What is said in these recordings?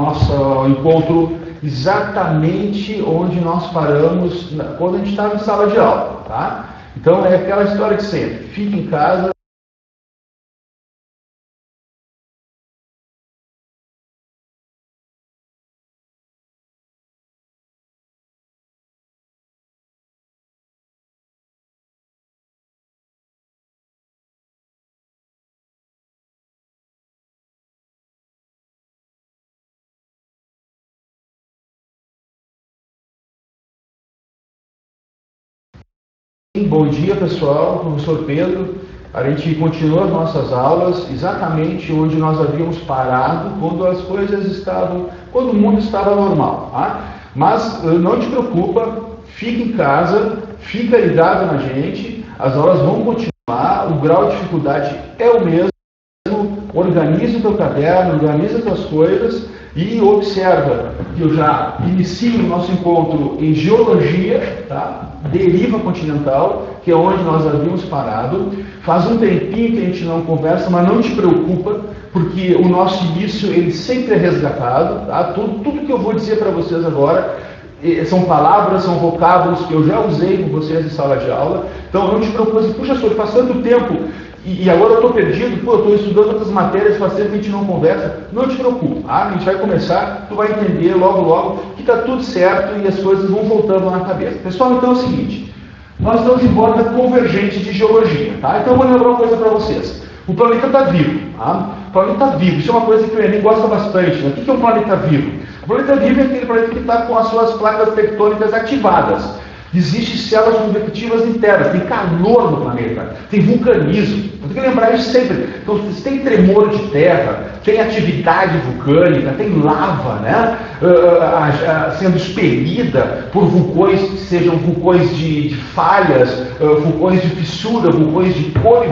nosso encontro exatamente onde nós paramos quando a gente estava em sala de aula, tá? Então é aquela história de sempre, fique em casa. Bom dia, pessoal, professor Pedro. A gente continua as nossas aulas exatamente onde nós havíamos parado quando as coisas estavam, quando o mundo estava normal, tá? Mas não te preocupa, fica em casa, fica ligado na gente, as aulas vão continuar, o grau de dificuldade é o mesmo, organiza o teu caderno, organiza as tuas coisas e observa que eu já inicio o nosso encontro em geologia, tá? Deriva continental, que é onde nós havíamos parado. Faz um tempinho que a gente não conversa, mas não te preocupa, porque o nosso início ele sempre é resgatado, tá? Tudo que eu vou dizer para vocês agora são palavras, são vocábulos que eu já usei com vocês em sala de aula. Então não te preocupa, puxa, senhor, faz tanto tempo e agora eu estou perdido, eu estou estudando outras matérias, faz tempo que a gente não conversa. Não te preocupa, tá? A gente vai começar, tu vai entender logo que está tudo certo e as coisas vão voltando na cabeça. Pessoal, então é o seguinte, nós estamos em borda convergente de geologia, tá? Então eu vou lembrar uma coisa para vocês. O planeta está vivo, tá? O planeta está vivo, isso é uma coisa que o Enem gosta bastante, né? O que é um planeta vivo? O planeta vivo é aquele planeta que está com as suas placas tectônicas ativadas. Existem células convectivas internas, tem calor no planeta, tem vulcanismo. Tem que lembrar isso sempre. Então, se tem tremor de terra, tem atividade vulcânica, tem lava, né? Sendo expelida por vulcões, sejam vulcões de falhas, vulcões de fissura, vulcões de cone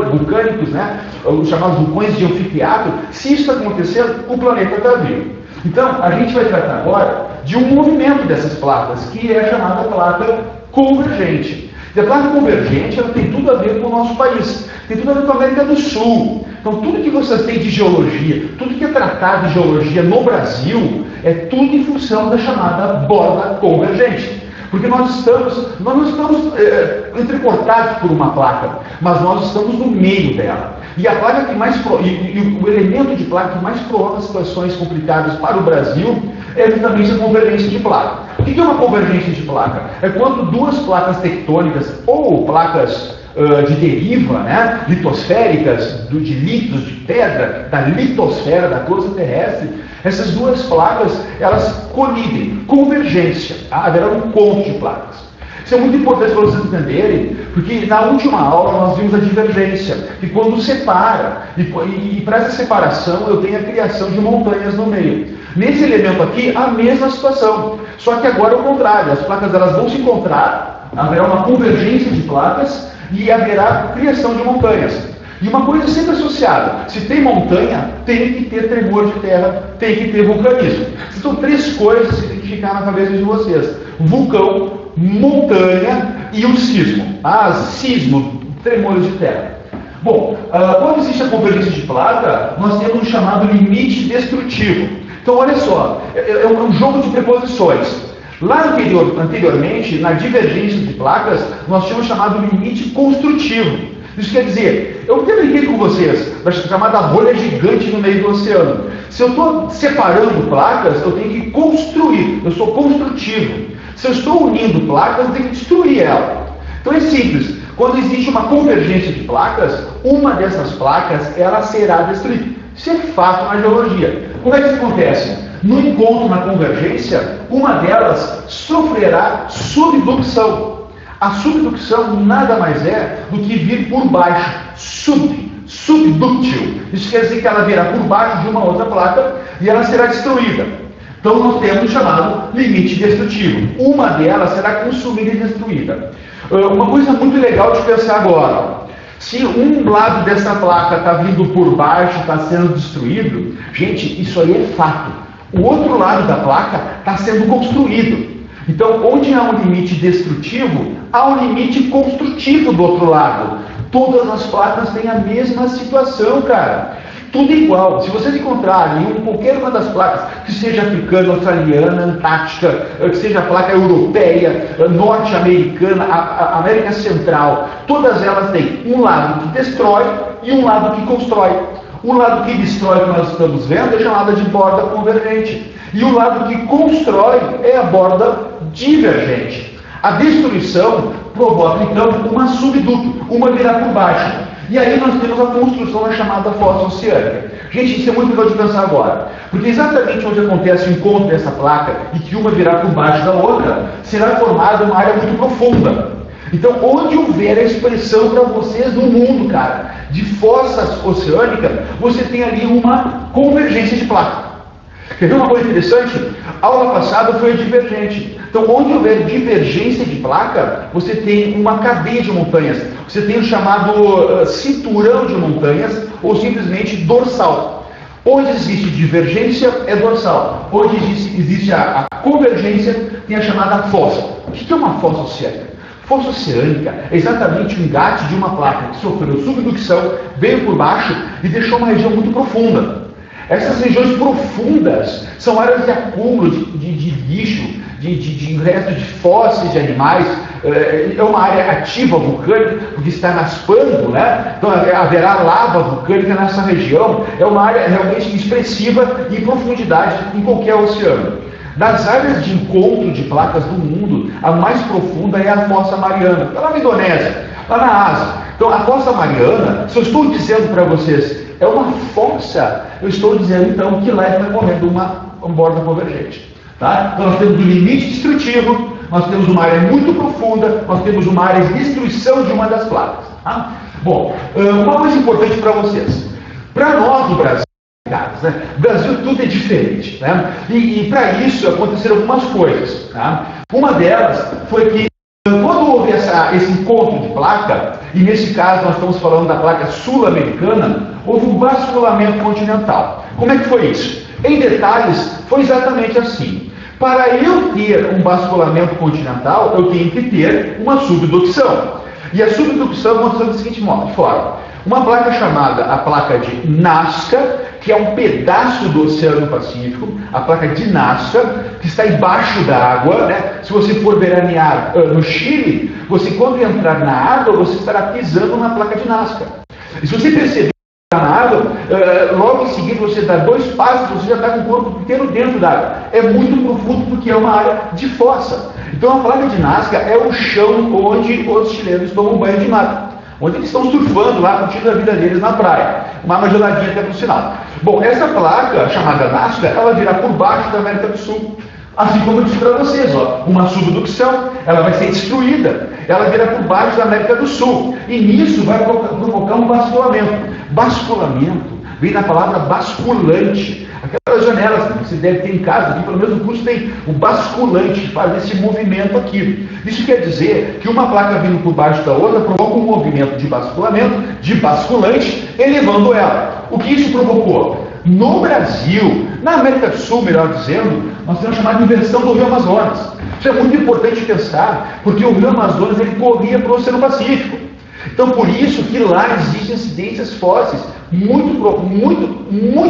vulcânicos, né? Os chamados vulcões de anfiteatro. Se isso está acontecendo, o planeta está vivo. Então, a gente vai tratar agora de um movimento dessas placas, que é a chamada placa convergente. E a placa convergente ela tem tudo a ver com o nosso país, tem tudo a ver com a América do Sul. Então, tudo que vocês têm de geologia, tudo que é tratado de geologia no Brasil, é tudo em função da chamada borda convergente. Porque nós não estamos entrecortados por uma placa, mas nós estamos no meio dela. E a placa que mais o elemento de placa que mais provoca situações complicadas para o Brasil é justamente a convergência de placa. O que é uma convergência de placa? É quando duas placas tectônicas ou placas de deriva, né, litosféricas, de litros de pedra, da litosfera, da crosta terrestre, essas duas placas, elas colidem, convergência, tá? Haverá um encontro de placas. Isso é muito importante para vocês entenderem, porque na última aula nós vimos a divergência, que quando separa, e para essa separação eu tenho a criação de montanhas no meio. Nesse elemento aqui, a mesma situação, só que agora é o contrário, as placas elas vão se encontrar, haverá uma convergência de placas e haverá criação de montanhas. E uma coisa sempre associada, se tem montanha, tem que ter tremor de terra, tem que ter vulcanismo. São três coisas que tem que ficar na cabeça de vocês: vulcão, montanha e o sismo. Sismo, tremores de terra. Bom, quando existe a convergência de placa, nós temos um chamado limite destrutivo. Então, olha só, é um jogo de preposições. Lá anteriormente, na divergência de placas, nós tínhamos chamado limite construtivo. Isso quer dizer, eu até brinquei com vocês, da chamada rolha gigante no meio do oceano. Se eu estou separando placas, eu tenho que construir, eu sou construtivo. Se eu estou unindo placas, eu tenho que destruir ela. Então é simples, quando existe uma convergência de placas, uma dessas placas ela será destruída. Isso é fato na geologia. Como é que isso acontece? No encontro, na convergência, uma delas sofrerá subducção. A subducção nada mais é do que vir por baixo, subdúctil. Isso quer dizer que ela virá por baixo de uma outra placa e ela será destruída. Então nós temos o chamado limite destrutivo. Uma delas será consumida e destruída. Uma coisa muito legal de pensar agora. Se um lado dessa placa está vindo por baixo, está sendo destruído, gente, isso aí é fato. O outro lado da placa está sendo construído. Então, onde há um limite destrutivo, há um limite construtivo do outro lado. Todas as placas têm a mesma situação, cara. tudo igual. Se vocês encontrarem em qualquer uma das placas, que seja africana, australiana, antártica, que seja placa europeia, norte-americana, América Central, todas elas têm um lado que destrói e um lado que constrói. O lado que destrói, que nós estamos vendo, é chamado de borda convergente. E o lado que constrói é a borda divergente. A destruição provoca, então, uma subduto, uma virar por baixo. E aí nós temos a construção da chamada fossa oceânica. Gente, isso é muito legal de pensar agora. Porque exatamente onde acontece o encontro dessa placa e que uma virar por baixo da outra, será formada uma área muito profunda. Então, onde houver a expressão para vocês no mundo, cara, de fossas oceânicas, você tem ali uma convergência de placa. Quer ver uma coisa interessante? A aula passada foi a divergente. Então, onde houver divergência de placa, você tem uma cadeia de montanhas. Você tem o chamado cinturão de montanhas, ou simplesmente dorsal. Onde existe divergência, é dorsal. Onde existe a convergência, tem a chamada fossa. O que é uma fossa oceânica? Fossa oceânica é exatamente o engate de uma placa que sofreu subducção, veio por baixo e deixou uma região muito profunda. Essas regiões profundas são áreas de acúmulo de lixo, de restos de fósseis de animais. É uma área ativa vulcânica, porque está raspando, né? Então haverá lava vulcânica nessa região. É uma área realmente expressiva em profundidade em qualquer oceano. Das áreas de encontro de placas do mundo, a mais profunda é a Fossa Mariana, está lá na Indonésia, lá na Ásia. Então a Fossa Mariana, se eu estou dizendo para vocês, é uma fossa, eu estou dizendo então que lá vai correndo uma borda convergente. Tá? Então nós temos um limite destrutivo, nós temos uma área muito profunda, nós temos uma área de destruição de uma das placas. Tá? Bom, uma coisa importante para vocês. Para nós do Brasil, né? Brasil tudo é diferente, né? E para isso aconteceram algumas coisas. Tá? Uma delas foi que quando houve esse encontro de placa, e nesse caso nós estamos falando da placa sul-americana, houve um basculamento continental. Como é que foi isso? Em detalhes, foi exatamente assim. Para eu ter um basculamento continental, eu tenho que ter uma subducção. E a subducção aconteceu da seguinte forma. Uma placa chamada a placa de Nazca, que é um pedaço do Oceano Pacífico, a placa de Nazca, que está embaixo da água, né? Se você for veranear no Chile, você quando entrar na água, você estará pisando na placa de Nazca. E se você perceber que está na água, logo em seguida você dá 2 passos, você já está com o corpo inteiro dentro da água. É muito profundo porque é uma área de fossa. Então a placa de Nazca é o chão onde os chilenos tomam banho de mar. Onde eles estão surfando lá, curtindo a vida deles na praia. Uma água geladinha até no sinal. Bom, essa placa, chamada Nazca, ela virá por baixo da América do Sul. Assim como eu disse para vocês, ó, uma subducção, ela vai ser destruída. Ela virá por baixo da América do Sul. E nisso vai provocar um basculamento. Basculamento vem da palavra basculante. Aquelas janelas que você deve ter em casa, aqui pelo menos no curso tem o basculante, que faz esse movimento aqui. Isso quer dizer que uma placa vindo por baixo da outra provoca um movimento de basculamento, de basculante, elevando ela. O que isso provocou? No Brasil, na América do Sul, melhor dizendo, nós temos chamado de inversão do Rio Amazonas. Isso é muito importante pensar, porque o Rio Amazonas ele corria para o Oceano Pacífico. Então, por isso que lá existem incidências fósseis muito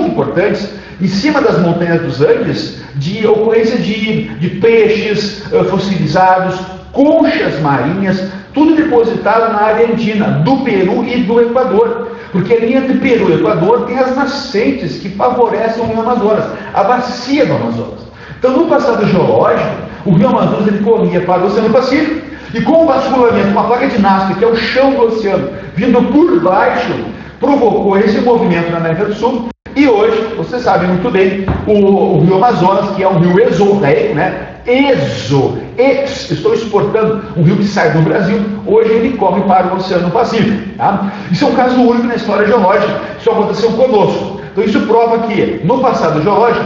importantes em cima das montanhas dos Andes, de ocorrência de peixes fossilizados, conchas marinhas, tudo depositado na área andina, do Peru e do Equador. Porque ali entre Peru e Equador tem as nascentes que favorecem o Rio Amazonas, a bacia do Amazonas. Então, no passado geológico, o Rio Amazonas ele corria para o Oceano Pacífico, e com o basculamento, uma placa de Nazca, que é o chão do oceano, vindo por baixo, provocou esse movimento na América do Sul. E hoje, vocês sabem muito bem, o Rio Amazonas, que é um rio exorreico, né? Estou exportando um rio que sai do Brasil, hoje ele corre para o Oceano Pacífico. Tá? Isso é um caso único na história geológica, isso aconteceu conosco. Então isso prova que, no passado geológico,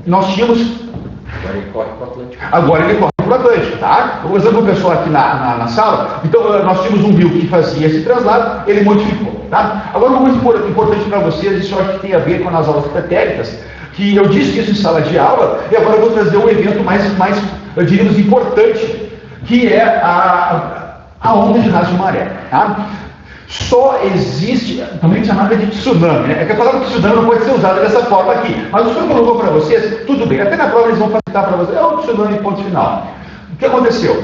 nós tínhamos... Agora ele corre para o Atlântico. Agora ele corre para o Atlântico, tá? Vou usando o pessoal aqui na sala. Então, nós tínhamos um rio que fazia esse traslado, ele modificou, tá? Agora, uma coisa importante para vocês, isso eu acho que tem a ver com as aulas pretéritas, que eu disse isso em sala de aula, e agora eu vou trazer um evento mais diríamos, importante, que é a onda de raso de maré, tá? Só existe, também chamada de tsunami, né? É que a palavra tsunami não pode ser usada dessa forma aqui. Mas o senhor colocou para vocês, tudo bem. Até na prova eles vão facilitar para vocês. É o tsunami, ponto final. O que aconteceu?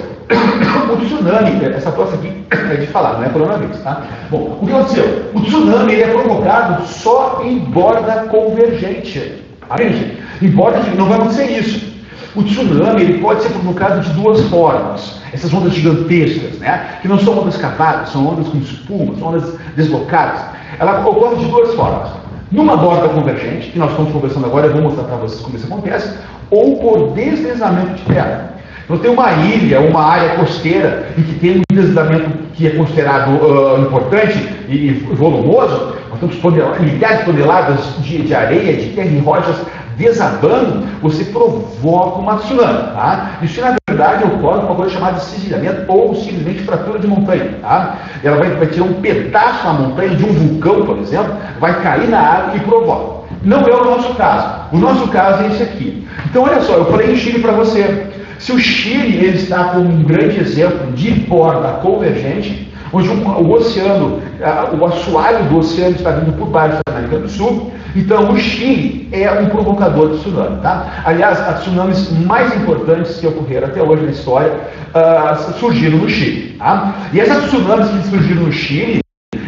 O tsunami, essa tosse aqui é de falar, não é coronavírus, tá? Bom, o que aconteceu? O tsunami ele é provocado só em borda convergente. Entende? Em borda, não vai acontecer isso. O tsunami ele pode ser provocado de duas formas. Essas ondas gigantescas, né? Que não são ondas cavadas, são ondas com espuma, são ondas deslocadas. Ela ocorre de duas formas. Numa borda convergente, que nós estamos conversando agora, eu vou mostrar para vocês como isso acontece, ou por deslizamento de terra. Então tem uma ilha, uma área costeira, em que tem um deslizamento que é considerado importante e volumoso, nós temos milhares de toneladas de areia, de terra e rochas desabando, você provoca uma tsunami. Tá? Isso, na verdade, ocorre com uma coisa chamada de cisalhamento ou simplesmente fratura de montanha. Tá? Ela vai tirar um pedaço da montanha de um vulcão, por exemplo, vai cair na água e provoca. Não é o nosso caso. O nosso caso é esse aqui. Então, olha só, eu falei em Chile para você. Se o Chile ele está como um grande exemplo de borda convergente, onde o oceano, o assoalho do oceano está vindo por baixo da América do Sul, então o Chile é um provocador de tsunami. Tá? Aliás, as tsunamis mais importantes que ocorreram até hoje na história surgiram no Chile. Tá? E essas tsunamis que surgiram no Chile,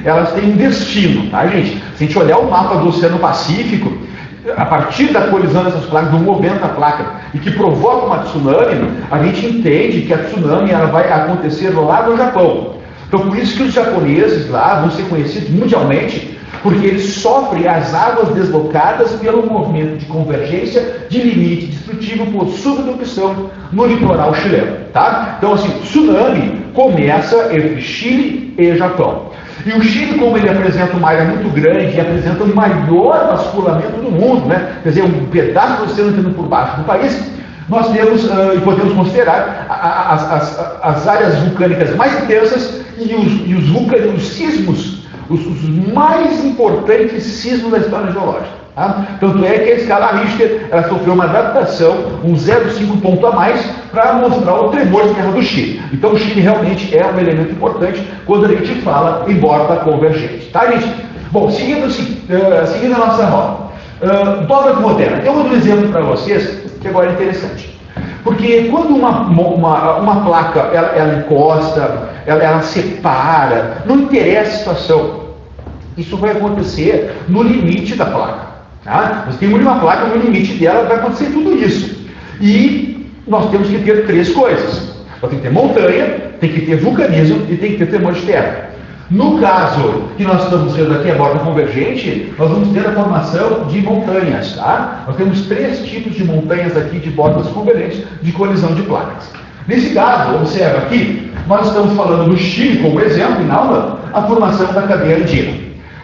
elas têm um destino, tá, gente? Se a gente olhar o mapa do Oceano Pacífico, a partir da colisão dessas placas, do movimento da placa, e que provoca uma tsunami, a gente entende que a tsunami ela vai acontecer lá no Japão. Então, por isso que os japoneses lá vão ser conhecidos mundialmente, porque eles sofrem as águas deslocadas pelo movimento de convergência de limite destrutivo por subducção no litoral chileno. Tá? Então, assim, tsunami começa entre Chile e Japão. E o Chile, como ele apresenta uma área muito grande e apresenta o maior vasculhamento do mundo, né? Quer dizer, um pedaço do oceano entrando por baixo do país, nós temos e podemos considerar as áreas vulcânicas mais intensas e os sismos, os mais importantes sismos da história geológica. Tá? Tanto é que a escala Richter ela sofreu uma adaptação, um 0,5 ponto a mais, para mostrar o tremor de terra do Chile. Então o Chile realmente é um elemento importante quando a gente fala em borda convergente. Tá, gente? Bom, seguindo a nossa rota. Dobra moderna. Eu vou dar um exemplo para vocês que agora é interessante. Porque quando uma placa ela encosta, ela separa, não interessa a situação. Isso vai acontecer no limite da placa. Tá? Você tem uma placa, no limite dela vai acontecer tudo isso. E nós temos que ter três coisas. Nós temos que ter montanha, tem que ter vulcanismo e tem que ter tremor de terra. No caso que nós estamos vendo aqui, a borda convergente, nós vamos ter a formação de montanhas. Tá? Nós temos três tipos de montanhas aqui de bordas convergentes de colisão de placas. Nesse caso, observa aqui, nós estamos falando do Chile como exemplo, na aula, a formação da cadeia andina.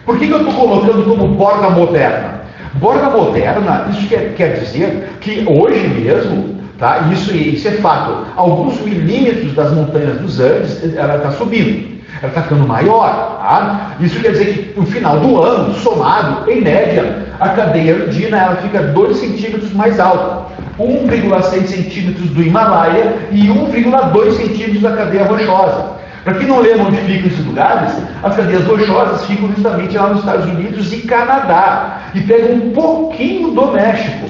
Por que eu estou colocando como borda moderna? Borda moderna, isso quer dizer que hoje mesmo, tá, isso é fato, alguns milímetros das montanhas dos Andes, ela está subindo, ela está ficando maior. Tá? Isso quer dizer que no final do ano, somado, em média, a cadeia andina ela fica 2 centímetros mais alta. 1,6 centímetros do Himalaia e 1,2 centímetros da cadeia rochosa. Para quem não lembra onde ficam esses lugares, as cadeias rochosas ficam justamente lá nos Estados Unidos e Canadá, e pegam um pouquinho do México.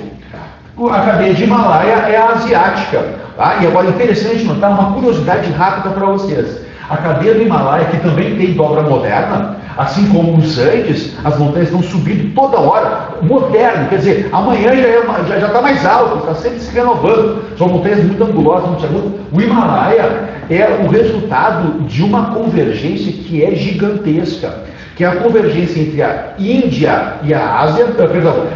A cadeia de Himalaia é a asiática. Tá? E agora é interessante notar uma curiosidade rápida para vocês. A cadeia do Himalaia, que também tem dobra moderna, assim como os Andes, as montanhas estão subindo toda hora, moderno, quer dizer, amanhã já está mais alto, está sempre se renovando, são montanhas muito angulosas, muito agudas. O Himalaia é o resultado de uma convergência que é gigantesca, que é a convergência entre a Índia e a Ásia,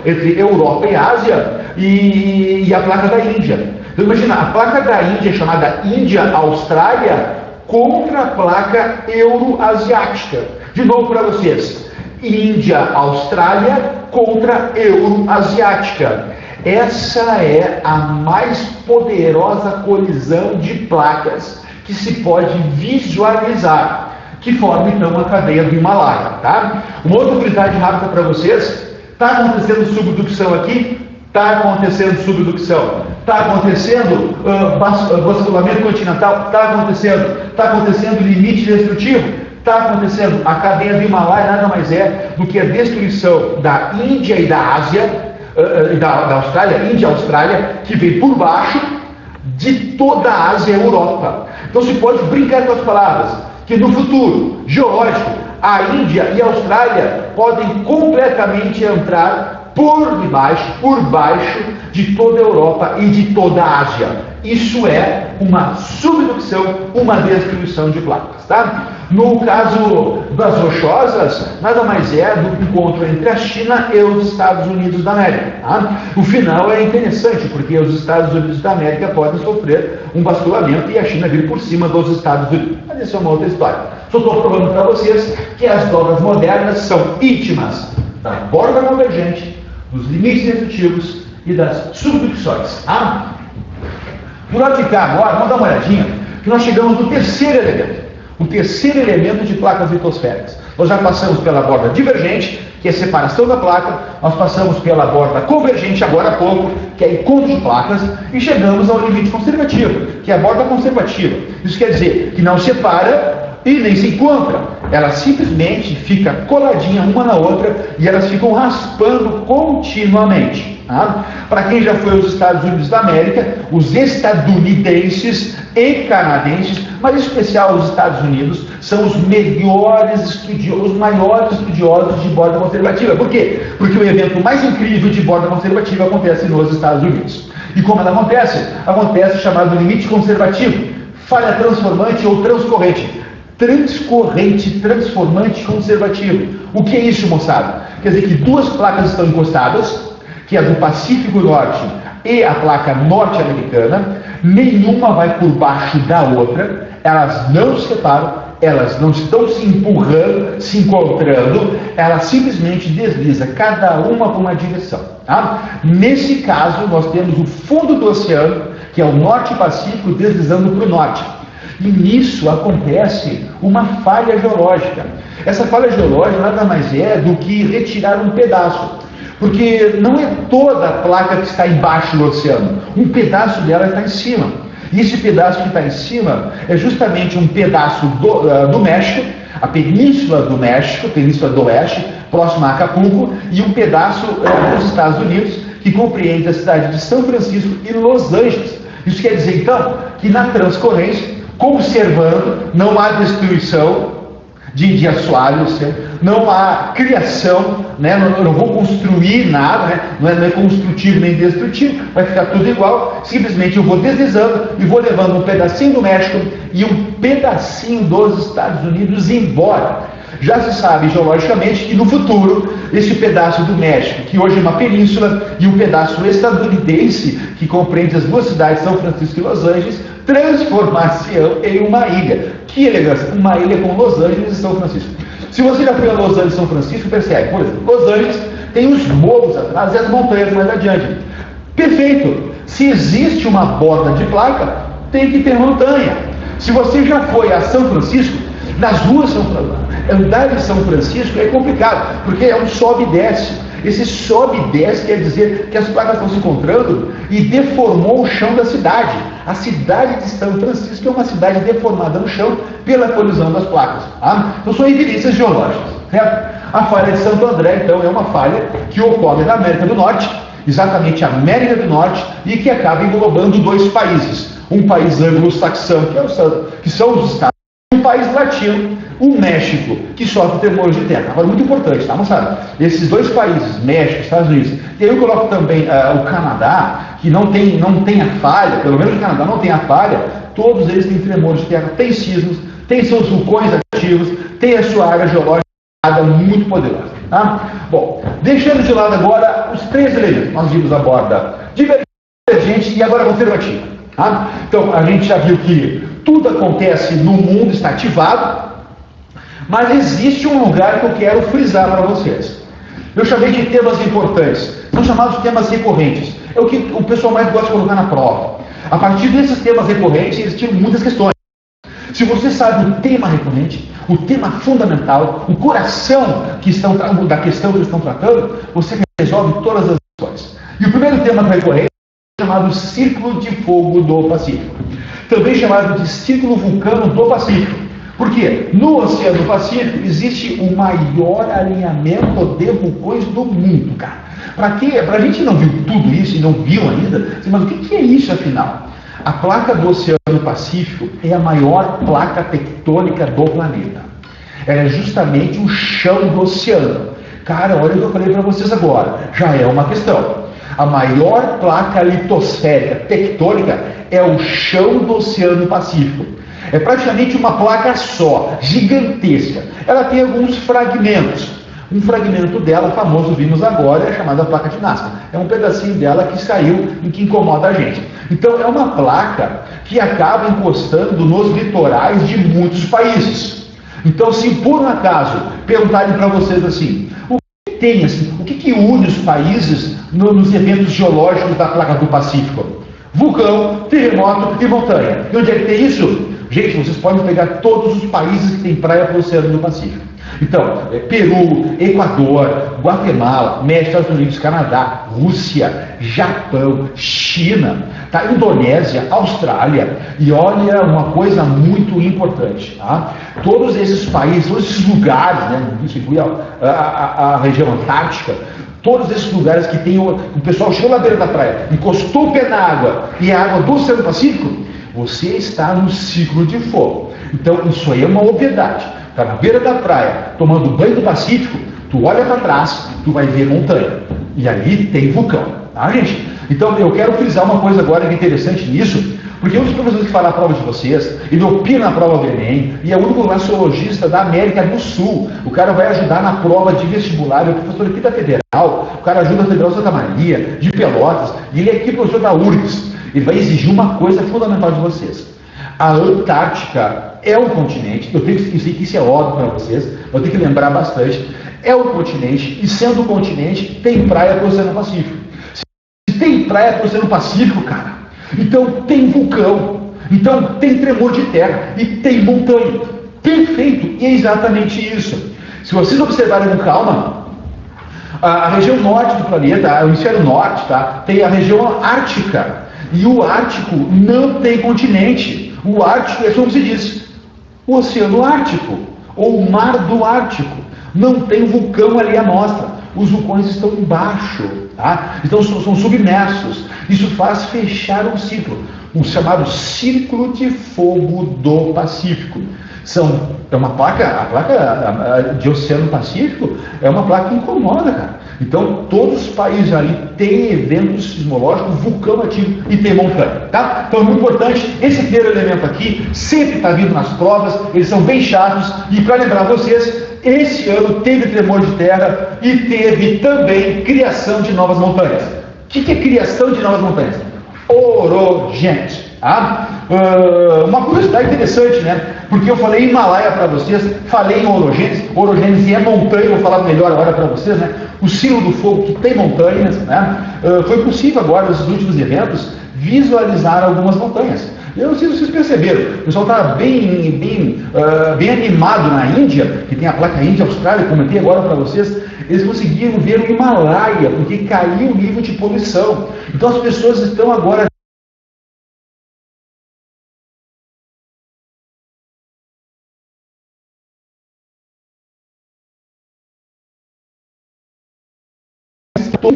entre Europa e Ásia e a placa da Índia. Então imagina, a placa da Índia, chamada Índia-Austrália, contra a placa euroasiática. De novo para vocês, Índia-Austrália contra euroasiática. Essa é a mais poderosa colisão de placas que se pode visualizar, que forma então a cadeia do Himalaia. Tá? Uma outra curiosidade rápida para vocês, está acontecendo subducção aqui? Está acontecendo subducção. Está acontecendo vasculamento continental? Está acontecendo limite destrutivo? está acontecendo? A cadeia do Himalaia nada mais é do que a destruição da Índia e da Ásia, da Austrália, Índia e Austrália, que vem por baixo de toda a Ásia e a Europa. Então se pode brincar com as palavras, que no futuro geológico, a Índia e a Austrália podem completamente entrar por baixo de toda a Europa e de toda a Ásia. Isso é uma subducção, uma destruição de placas, tá? No caso das rochosas, nada mais é do que o encontro entre a China e os Estados Unidos da América, tá? O final é interessante, porque os Estados Unidos da América podem sofrer um basculamento e a China vir por cima dos Estados Unidos. Mas isso é uma outra história. Só estou provando para vocês que as dobras modernas são íntimas da borda convergente, dos limites definitivos e das subducções. Tá? Do lado de cá agora, vamos dar uma olhadinha, que nós chegamos no terceiro elemento. O terceiro elemento de placas litosféricas. Nós já passamos pela borda divergente, que é a separação da placa, nós passamos pela borda convergente agora há pouco, que é encontro de placas, e chegamos ao limite conservativo, que é a borda conservativa. Isso quer dizer que não separa e nem se encontra. Ela simplesmente fica coladinha uma na outra e elas ficam raspando continuamente. Tá? Para quem já foi aos Estados Unidos da América, os estadunidenses e canadenses, mas em especial os Estados Unidos, são os melhores estudiosos, os maiores estudiosos de borda conservativa. Por quê? Porque o evento mais incrível de borda conservativa acontece nos Estados Unidos. E como ela acontece? Acontece chamado limite conservativo, falha transformante ou transcorrente. Transcorrente, transformante, conservativo. O que é isso, moçada? Quer dizer que duas placas estão encostadas, que é a do Pacífico Norte e a placa norte-americana, nenhuma vai por baixo da outra, elas não se separam, elas não estão se empurrando, se encontrando, elas simplesmente deslizam, cada uma para uma direção. Tá? Nesse caso, nós temos o fundo do oceano, que é o Norte Pacífico, deslizando para o norte. E nisso acontece uma falha geológica. Essa falha geológica nada mais é do que retirar um pedaço. Porque não é toda a placa que está embaixo do oceano. Um pedaço dela está em cima. E esse pedaço que está em cima é justamente um pedaço do México, a Península do México, Península do Oeste, próxima a Acapulco, e um pedaço dos Estados Unidos, que compreende a cidade de São Francisco e Los Angeles. Isso quer dizer, então, que na transcorrência, conservando, não há destruição de assoalho, não há criação, né? Eu não vou construir nada, né? Não é construtivo nem destrutivo, vai ficar tudo igual, simplesmente eu vou deslizando e vou levando um pedacinho do México e um pedacinho dos Estados Unidos embora. Já se sabe geologicamente que no futuro, esse pedaço do México, que hoje é uma península, e um pedaço estadunidense, que compreende as duas cidades, São Francisco e Los Angeles, transformar-se-ão em uma ilha. Que elegância! Uma ilha com Los Angeles e São Francisco. Se você já foi a Los Angeles e São Francisco, percebe, por exemplo, Los Angeles tem os morros atrás e as montanhas mais adiante. Perfeito! Se existe uma borda de placa, tem que ter montanha. Se você já foi a São Francisco, nas ruas andar em São Francisco é complicado, porque é um sobe e desce. Esse sobe e desce quer dizer que as placas estão se encontrando e deformou o chão da cidade. A cidade de São Francisco é uma cidade deformada no chão pela colisão das placas. Tá? Então são evidências geológicas. Certo? A falha de Santo André, então, é uma falha que ocorre na América do Norte, exatamente a América do Norte, e que acaba englobando dois países. Um país anglo-saxão, que são os Estados Unidos, e um país latino, o México, que sofre tremores de terra. Agora, muito importante, tá, moçada? Esses dois países, México, Estados Unidos, e aí eu coloco também o Canadá, que não tem a falha, pelo menos o Canadá não tem a falha, todos eles têm tremores de terra, têm sismos, têm seus vulcões ativos, têm a sua área geológica muito poderosa. Tá? Bom, deixando de lado agora os três elementos. Nós vimos a borda divergente e agora conservativa. Tá? Então, a gente já viu que tudo acontece no mundo, está ativado, mas existe um lugar que eu quero frisar para vocês. Eu chamei de temas importantes, são chamados temas recorrentes. É o que o pessoal mais gosta de colocar na prova. A partir desses temas recorrentes, eles tiram muitas questões. Se você sabe o tema recorrente, o tema fundamental, o coração da questão que eles estão tratando, você resolve todas as questões. E o primeiro tema recorrente é chamado Círculo de Fogo do Pacífico, também chamado de Círculo Vulcano do Pacífico. Por quê? No Oceano Pacífico existe o maior alinhamento de vulcões do mundo, cara. Para quê? Para a gente não viu tudo isso e não viu ainda, mas o que é isso afinal? A placa do Oceano Pacífico é a maior placa tectônica do planeta. Ela é justamente o chão do oceano. Cara, olha o que eu falei para vocês agora, já é uma questão. A maior placa litosférica tectônica é o chão do Oceano Pacífico. É praticamente uma placa só, gigantesca. Ela tem alguns fragmentos. Um fragmento dela, famoso, vimos agora, é chamada placa de Nazca. É um pedacinho dela que saiu e que incomoda a gente. Então, é uma placa que acaba encostando nos litorais de muitos países. Então, se por um acaso perguntarem para vocês assim, o que tem, assim, o que une os países nos eventos geológicos da placa do Pacífico? Vulcão, terremoto e montanha. E onde é que tem isso? Gente, vocês podem pegar todos os países que têm praia para o Oceano do Pacífico. Então, Peru, Equador, Guatemala, México, Estados Unidos, Canadá, Rússia, Japão, China, tá? Indonésia, Austrália. E olha uma coisa muito importante, tá? Todos esses países, todos esses lugares, né? Isso inclui a região antártica, todos esses lugares que tem o pessoal chegou na beira da praia, encostou o pé na água e a água do Oceano Pacífico, você está no ciclo de fogo. Então, isso aí é uma obviedade. Está na beira da praia, tomando banho do Pacífico, tu olha para trás, tu vai ver montanha. E ali tem vulcão, tá, gente? Então, eu quero frisar uma coisa agora que é interessante nisso, porque um dos professores que fala a prova de vocês, ele opina na prova do Enem, e é o único glaciologista da América do Sul. O cara vai ajudar na prova de vestibular, é o professor aqui da Federal, o cara ajuda a Federal Santa Maria, de Pelotas, e ele é aqui professor da URGS. Ele vai exigir uma coisa fundamental de vocês. A Antártica é um continente, eu sei que isso é óbvio para vocês, eu tenho que lembrar bastante, é um continente, e sendo um continente, tem praia para o Oceano Pacífico. Se tem praia para o Oceano Pacífico, cara, então tem vulcão, então tem tremor de terra, e tem montanha. Perfeito, e é exatamente isso. Se vocês observarem com calma, a região norte do planeta, o hemisfério norte, tá, tem a região ártica, e o Ártico não tem continente. O Ártico é como se diz, o Oceano Ártico, ou o Mar do Ártico. Não tem vulcão ali à mostra. Os vulcões estão embaixo, tá? Então são submersos. Isso faz fechar um ciclo, um chamado Círculo de Fogo do Pacífico. É uma placa, a placa de Oceano Pacífico é uma placa que incomoda, cara. Então, todos os países ali têm eventos sismológicos, vulcão ativo e tem montanha, tá? Então, é muito importante, esse primeiro elemento aqui sempre está vindo nas provas, eles são bem chatos, e para lembrar vocês, esse ano teve tremor de terra e teve também criação de novas montanhas. O que é criação de novas montanhas? Orogênese. Ah, uma curiosidade interessante, né? Porque eu falei Himalaia para vocês, falei em orogênese, orogênese é montanha, vou falar melhor agora para vocês, né? O símbolo do fogo que tem montanhas, né? Foi possível agora, nesses últimos eventos, visualizar algumas montanhas. Eu não sei se vocês perceberam, o pessoal está bem animado na Índia, que tem a placa Índia Austrália, comentei agora para vocês, eles conseguiram ver o Himalaia, porque caiu o nível de poluição. Então as pessoas estão agora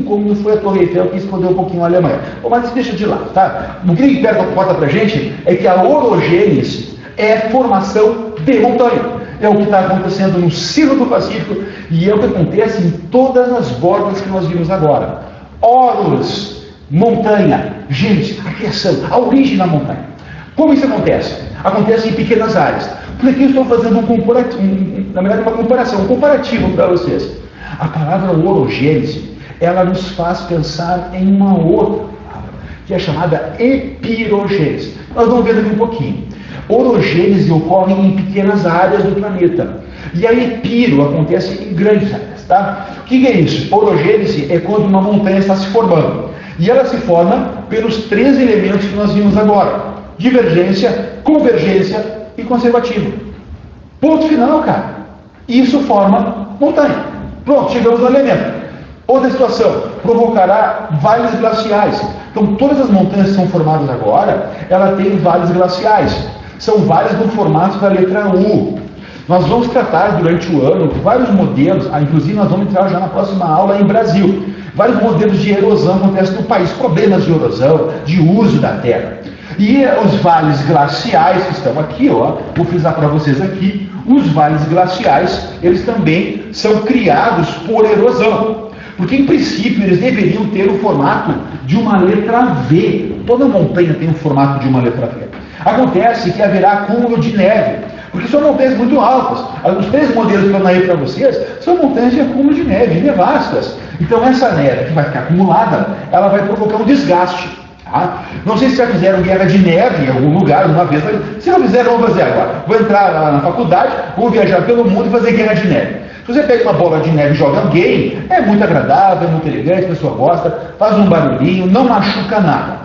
como foi a Torre Eiffel que escondeu um pouquinho a Alemanha. Mas isso deixa de lado, tá? O que importa pra gente é que a orogênese é formação de montanha. É o que está acontecendo no Círculo do Pacífico e é o que acontece em todas as bordas que nós vimos agora. Oros, montanha, gente, a criação, a origem da montanha. Como isso acontece? Acontece em pequenas áreas. Por aqui eu estou fazendo uma comparação, um comparativo para vocês. A palavra orogênese, ela nos faz pensar em uma outra palavra, que é chamada epirogênese. Nós vamos ver daqui um pouquinho. Orogênese ocorre em pequenas áreas do planeta. E a epiro acontece em grandes áreas, tá? O que é isso? Orogênese é quando uma montanha está se formando. E ela se forma pelos três elementos que nós vimos agora: divergência, convergência e conservativa. Ponto final, cara. Isso forma montanha. Pronto, chegamos no elemento. Outra situação, provocará vales glaciais. Então, todas as montanhas que são formadas agora, ela tem vales glaciais. são vales no formato da letra U. Nós vamos tratar durante o ano vários modelos, inclusive nós vamos entrar já na próxima aula em Brasil, vários modelos de erosão que acontecem no país, problemas de erosão, de uso da terra. E os vales glaciais que estão aqui, ó, vou frisar para vocês aqui, os vales glaciais, eles também são criados por erosão. Porque, em princípio, eles deveriam ter o formato de uma letra V. Toda montanha tem o formato de uma letra V. Acontece que haverá acúmulo de neve, porque são montanhas muito altas. Os 3 modelos que eu narrei para vocês são montanhas de acúmulo de neve, nevascas. Então, essa neve que vai ficar acumulada, ela vai provocar um desgaste. Tá? Não sei se já fizeram guerra de neve em algum lugar, uma vez. Se não fizeram, vamos fazer agora. Vou entrar na faculdade, vou viajar pelo mundo e fazer guerra de neve. Se você pega uma bola de neve e joga alguém, é muito agradável, é muito elegante, a pessoa gosta, faz um barulhinho, não machuca nada.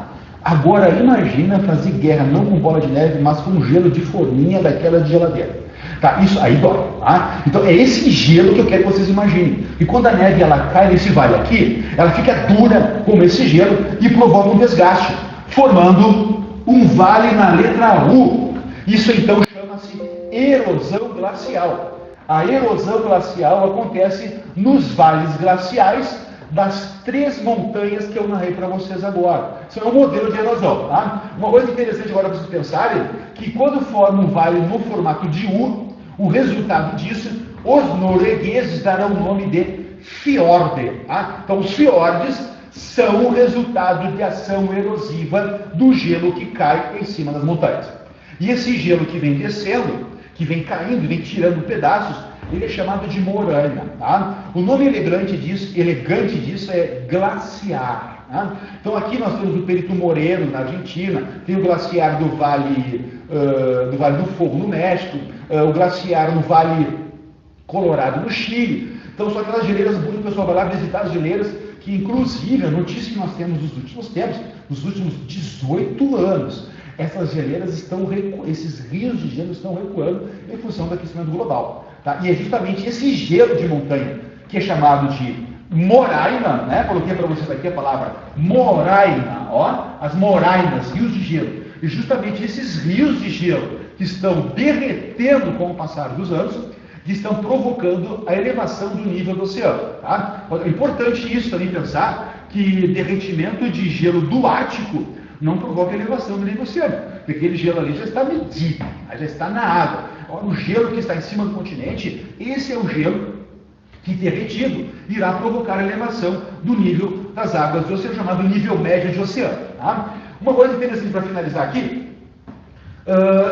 Agora imagina fazer guerra não com bola de neve, mas com gelo de forminha daquela de geladeira. Tá, isso aí dói. Tá? Então é esse gelo que eu quero que vocês imaginem. E quando a neve ela cai nesse vale aqui, ela fica dura como esse gelo e provoca um desgaste, formando um vale na letra U. Isso então chama-se erosão glacial. A erosão glacial acontece nos vales glaciais das 3 montanhas que eu narrei para vocês agora. Isso é um modelo de erosão. Tá? Uma coisa interessante agora para vocês pensarem, que quando forma um vale no formato de U, o resultado disso, os noruegueses darão o nome de fiord. Tá? Então os fiordes são o resultado de ação erosiva do gelo que cai em cima das montanhas. E esse gelo que vem descendo, que vem caindo, vem tirando pedaços, ele é chamado de moraina. Tá? O nome elegante disso é glaciar. Tá? Então aqui nós temos o Perito Moreno na Argentina, tem o glaciar do Vale do Fogo no México, o glaciar no Vale Colorado no Chile. Então são aquelas geleiras bonitas, o pessoal vai lá visitar as geleiras, que inclusive a notícia que nós temos nos últimos tempos, nos últimos 18 anos, essas geleiras esses rios de gelo estão recuando em função do aquecimento global. Tá? E é justamente esse gelo de montanha, que é chamado de moraina, né? Coloquei para vocês aqui a palavra moraina, ó, as morainas, rios de gelo. E justamente esses rios de gelo que estão derretendo com o passar dos anos, que estão provocando a elevação do nível do oceano. Tá? É importante isso também pensar que derretimento de gelo do Ártico não provoca elevação do nível do oceano, porque aquele gelo ali já está medido, já está na água. O gelo que está em cima do continente, esse é o gelo que derretido irá provocar a elevação do nível das águas do oceano, chamado nível médio de oceano. Tá? Uma coisa interessante para finalizar aqui,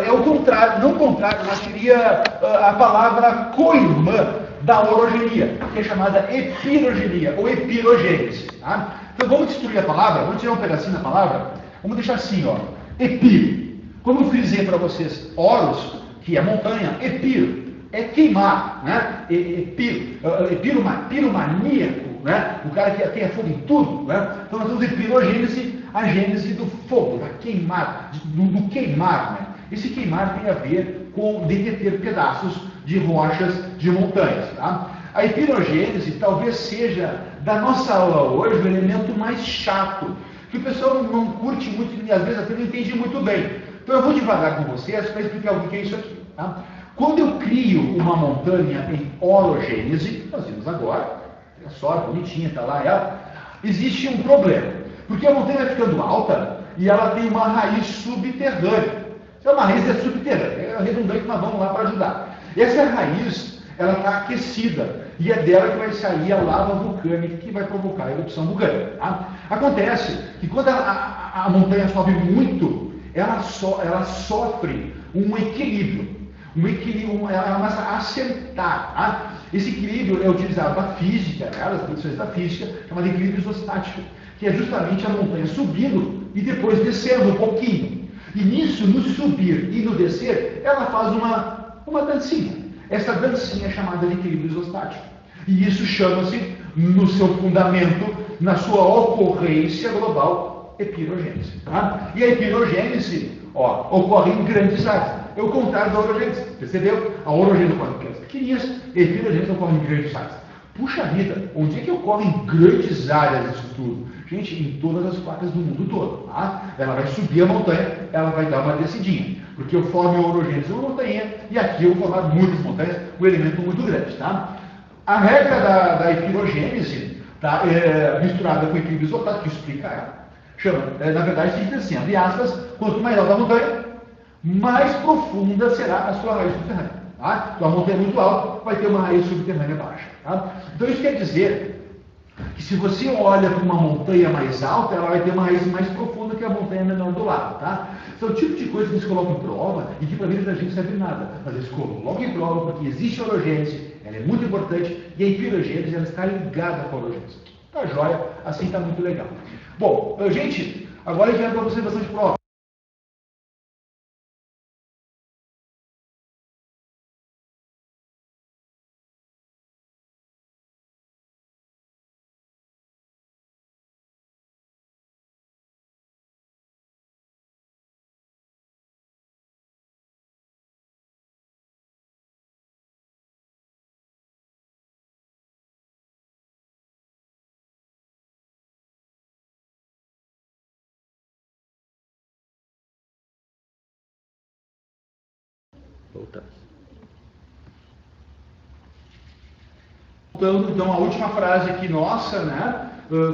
é o contrário, não o contrário, mas seria a palavra co-irmã da orogenia, que é chamada epirogenia ou epirogênese. Tá? Então vamos destruir a palavra, vamos tirar um pedacinho da palavra, vamos deixar assim, ó, epir. Como eu frisei para vocês, oros, que é montanha, epiro, é queimar, né? Piromaníaco, né? O cara que tem fogo em tudo, né? Então nós temos epirogênese, a gênese do fogo, da queimar, do queimar, né? Esse queimar tem a ver com derreter pedaços de rochas de montanhas, tá? A epirogênese talvez seja, da nossa aula hoje, o elemento mais chato, que o pessoal não curte muito e às vezes até não entende muito bem. Então eu vou devagar com vocês para explicar o que é isso aqui, tá? Quando eu crio uma montanha em orogênese, nós vimos agora, olha só, bonitinha, está lá ela, existe um problema, porque a montanha vai ficando alta e ela tem uma raiz subterrânea. Essa é uma raiz subterrânea, é redundante, mas vamos lá para ajudar. Essa raiz, ela está aquecida e é dela que vai sair a lava vulcânica que vai provocar a erupção vulcânica. Tá? Acontece que quando a montanha sobe muito, ela sofre um equilíbrio. Ela começa a assentar. Tá? Esse equilíbrio é utilizado na física, nas condições da física, chamado equilíbrio isostático, que é justamente a montanha subindo e depois descendo um pouquinho. E nisso, no subir e no descer, ela faz uma dancinha. Essa dancinha é chamada de equilíbrio isostático. E isso chama-se, no seu fundamento, na sua ocorrência global, epirogênese. Tá? E a epirogênese ocorre em grandes áreas. É o contrário da orogênese. Percebeu? A orogênese ocorre em pequenas pequenininhas, e a epirogênese ocorre em grandes áreas. Puxa vida, onde é que ocorre em grandes áreas isso tudo? Gente, em todas as placas do mundo todo. Tá? Ela vai subir a montanha, ela vai dar uma descidinha. Porque eu formo a orogênese uma montanha e aqui eu vou formar muitas montanhas, um elemento muito grande. Tá? A regra da epirogênese, tá, misturada com o equilíbrio isostático, que explica ela, chama, na verdade, se diz assim, abre aspas, quanto mais alta a montanha, mais profunda será a sua raiz subterrânea. Tá? Então a montanha é muito alta, vai ter uma raiz subterrânea baixa. Tá? Então isso quer dizer que se você olha para uma montanha mais alta, ela vai ter uma raiz mais profunda que a montanha menor do lado. Tá? Então é o tipo de coisa que eles colocam em prova e que para a vida da gente não serve nada. Mas eles colocam em prova porque existe a orogênese, ela é muito importante, e a epirogênese ela está ligada com a orogênese. Tá joia? Assim está muito legal. Bom, gente, agora a gente vai para a observação de prova. Voltamos. Então, a última frase aqui nossa, né?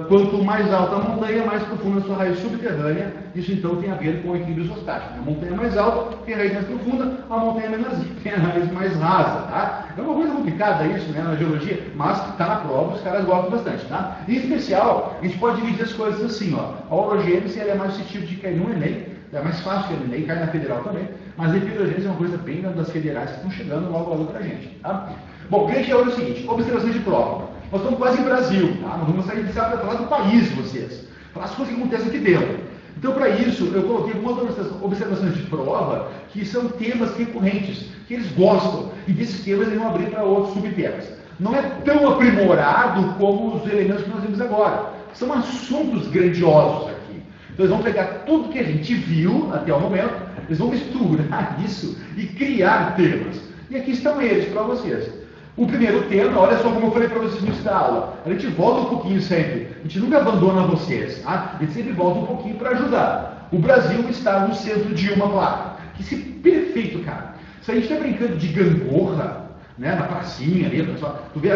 Quanto mais alta a montanha, mais profunda a sua raiz subterrânea. Isso então tem a ver com o equilíbrio isostático. A montanha mais alta tem a raiz mais profunda, a montanha menorzinha tem a raiz mais rasa. Tá? É uma coisa complicada isso, né, na geologia, mas que está na prova, os caras gostam bastante. Tá? Em especial, a gente pode dividir as coisas assim. Ó. A orogênese é mais suscetível de cair no Enem, é mais fácil que no Enem, cai na federal também, mas a epirogênese é uma coisa bem das federais que estão chegando logo para a gente. Tá? Bom, o que é o seguinte, observações de prova. Nós estamos quase em Brasil, tá? Nós vamos sair de para falar do país de vocês, falar as coisas que acontecem aqui dentro. Então, para isso, eu coloquei algumas observações de prova que são temas recorrentes, que eles gostam, e desses temas eles vão abrir para outros subtemas. Não é tão aprimorado como os elementos que nós vimos agora. São assuntos grandiosos aqui. Então, eles vão pegar tudo que a gente viu até o momento, eles vão misturar isso e criar temas. E aqui estão eles para vocês. O primeiro tema, olha só como eu falei para vocês no início da aula, a gente volta um pouquinho sempre, a gente nunca abandona vocês, tá? A gente sempre volta um pouquinho para ajudar. O Brasil está no centro de uma placa. Que se perfeito, cara. Se a gente está brincando de gangorra, né, na pracinha ali, pessoal, tu vê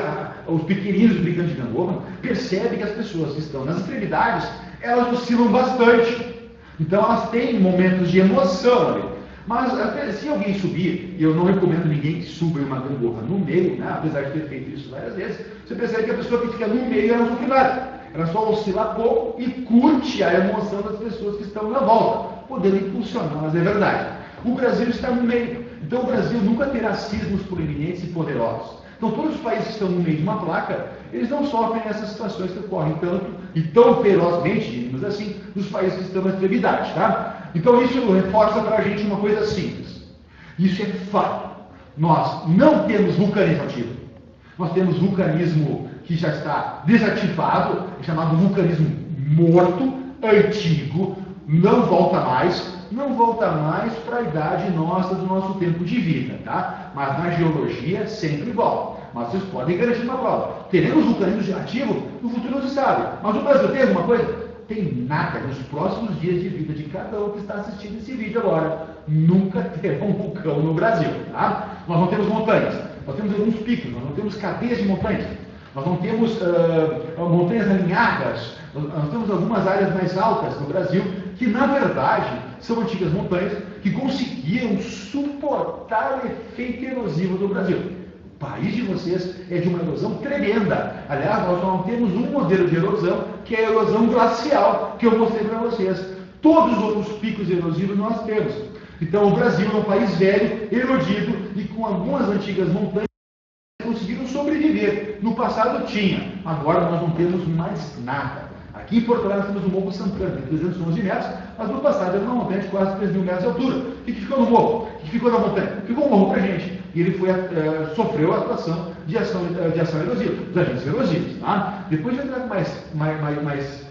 os pequeninos brincando de gangorra, percebe que as pessoas que estão nas extremidades, elas oscilam bastante. Então elas têm momentos de emoção ali. Mas se alguém subir, e eu não recomendo ninguém que suba em uma gangorra no meio, né, apesar de ter feito isso várias vezes, você percebe que a pessoa que fica no meio ela não sofre nada. Ela só oscila pouco e curte a emoção das pessoas que estão na volta, podendo impulsioná-las, é verdade. O Brasil está no meio, então o Brasil nunca terá sismos proeminentes e poderosos. Então todos os países que estão no meio de uma placa, eles não sofrem essas situações que ocorrem tanto e tão ferozmente, digamos assim, nos países que estão na extremidade, tá? Então isso reforça para a gente uma coisa simples. Isso é fato. Nós não temos vulcanismo ativo. Nós temos vulcanismo que já está desativado, chamado vulcanismo morto, antigo, não volta mais para a idade nossa, do nosso tempo de vida, tá? Mas na geologia sempre volta. Mas vocês podem garantir uma prova. Teremos vulcanismo ativo? No futuro não se sabe. Mas o Brasil tem alguma coisa? Tem nada. Nos próximos dias de vida de cada um que está assistindo esse vídeo agora, nunca terá um vulcão no Brasil, tá? Nós não temos montanhas, nós temos alguns picos, nós não temos cadeias de montanhas, nós não temos montanhas alinhadas, nós temos algumas áreas mais altas no Brasil que, na verdade, são antigas montanhas que conseguiram suportar o efeito erosivo do Brasil. O país de vocês é de uma erosão tremenda. Aliás, nós não temos um modelo de erosão, que é a erosão glacial, que eu mostrei para vocês. Todos os outros picos erosivos nós temos. Então, o Brasil é um país velho, erodido, e com algumas antigas montanhas conseguiram sobreviver. No passado tinha, agora nós não temos mais nada. Aqui em Porto Alegre nós temos o Morro Santana, de 311 metros, mas no passado era uma montanha de quase 3.000 metros de altura. O que ficou no morro? O que ficou na montanha? Ficou um morro para a gente. E ele sofreu a atuação de ação erosiva, dos agentes erosivos. Tá? Depois de entrar com mais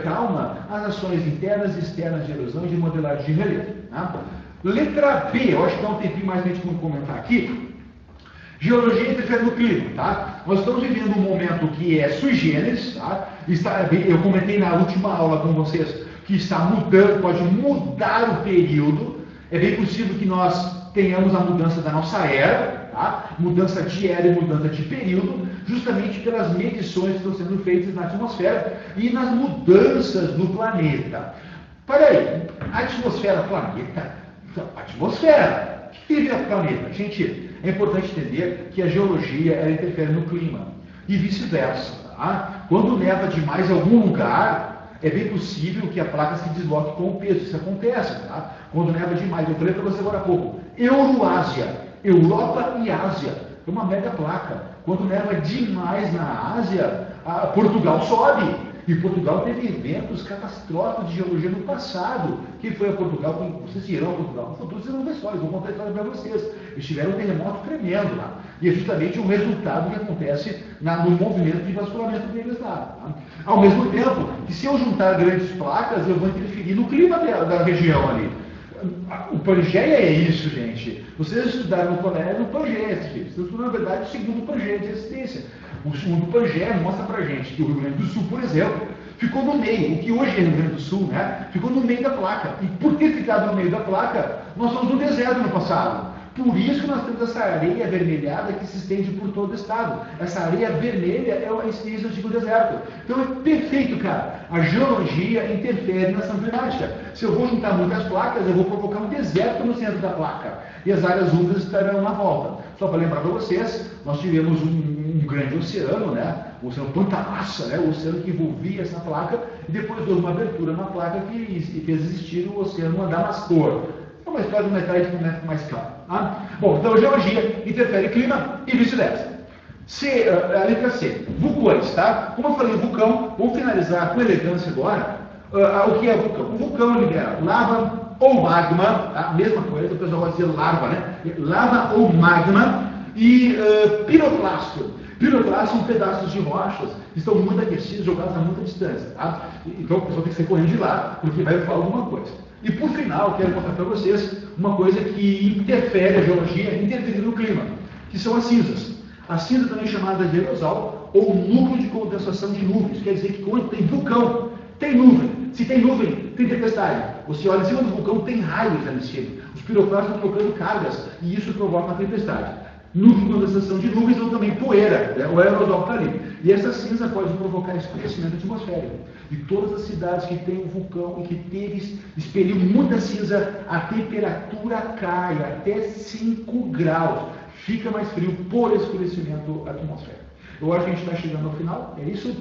calma as ações internas e externas de erosão e de modelagem de relevo. Tá? Letra B, eu acho que dá um tempinho mais para a gente comentar aqui. Geologia interfere no clima, tá? Nós estamos vivendo um momento que é sui generis, tá? Eu comentei na última aula com vocês que está mudando, pode mudar o período. É bem possível que nós tenhamos a mudança da nossa era, tá? Mudança de era e mudança de período, justamente pelas medições que estão sendo feitas na atmosfera e nas mudanças no planeta. Peraí, atmosfera, planeta? Atmosfera, que teve a planeta? Gente, é importante entender que a geologia ela interfere no clima e vice-versa. Tá? Quando neva demais em algum lugar, é bem possível que a placa se desloque com o peso. Isso acontece. Tá? Quando neva demais, eu falei para você agora há pouco, Euroásia, Europa e Ásia, é uma mega placa. Quando neva demais na Ásia, Portugal sobe. E Portugal teve eventos catastróficos de geologia no passado. Quem foi a Portugal? Vocês irão a Portugal. No futuro vocês vão ver só, eu vou contar a história para vocês. Eles tiveram um terremoto tremendo lá. E é justamente um resultado que acontece no movimento de vasculamento deles lá. Tá? Ao mesmo tempo, que se eu juntar grandes placas, eu vou interferir no clima da região ali. O Pangeia é isso, gente. Vocês estudaram no colégio o Pangeia, vocês estudam, na verdade, o segundo Pangeia de resistência. O segundo Pangeia mostra pra gente que o Rio Grande do Sul, por exemplo, ficou no meio, o que hoje é Rio Grande do Sul, né? Ficou no meio da placa. E por ter ficado no meio da placa, nós somos no deserto no passado. Por isso que nós temos essa areia avermelhada que se estende por todo o estado. Essa areia vermelha é esse antigo deserto. Então é perfeito, cara. A geologia interfere na ação climática. Se eu vou juntar muitas placas, eu vou provocar um deserto no centro da placa. E as áreas úmidas estarão na volta. Só para lembrar para vocês, nós tivemos um grande oceano, né? O oceano Pantanassa, né? O oceano que envolvia essa placa, e depois houve uma abertura na placa que fez existir o oceano Adamastor. É uma história de metade com mais claro. Tá? Bom, então a geologia interfere clima e vice-versa. A letra C, vulcões, tá? Como eu falei, vulcão, vamos finalizar com elegância agora. O que é vulcão? O vulcão libera lava ou magma, tá? Mesma coisa, o pessoal vai dizer lava, né? Lava ou magma e piroclasto. Piroclasto são pedaços de rochas que estão muito aquecidos, jogados a muita distância. Tá? Então o pessoal tem que sair correndo de lá, porque vai falar alguma coisa. E por final, quero mostrar para vocês uma coisa que interfere a geologia, interfere no clima, que são as cinzas. A cinza também é chamada de aerosol ou núcleo de condensação de nuvens. Quer dizer que quando tem vulcão, tem nuvem. Se tem nuvem, tem tempestade. Você olha em cima do vulcão, tem raios ali em cima. Os piroclastos estão trocando cargas e isso provoca uma tempestade. Núcleo de condensação de nuvens ou também poeira, né? O aerosol está ali. E essa cinza pode provocar escurecimento atmosférico. E todas as cidades que têm um vulcão e que expeliu muita cinza, a temperatura cai até 5 graus. Fica mais frio por escurecimento atmosférico. Eu acho que a gente está chegando ao final. É isso.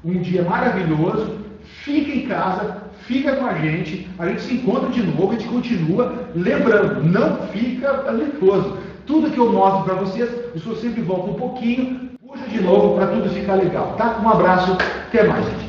Um dia maravilhoso. Fica em casa, fica com a gente se encontra de novo, a gente continua. Lembrando, não fica leproso. Tudo que eu mostro para vocês, eu sempre volto um pouquinho, puxa de novo para tudo ficar legal, tá? Um abraço, até mais, gente.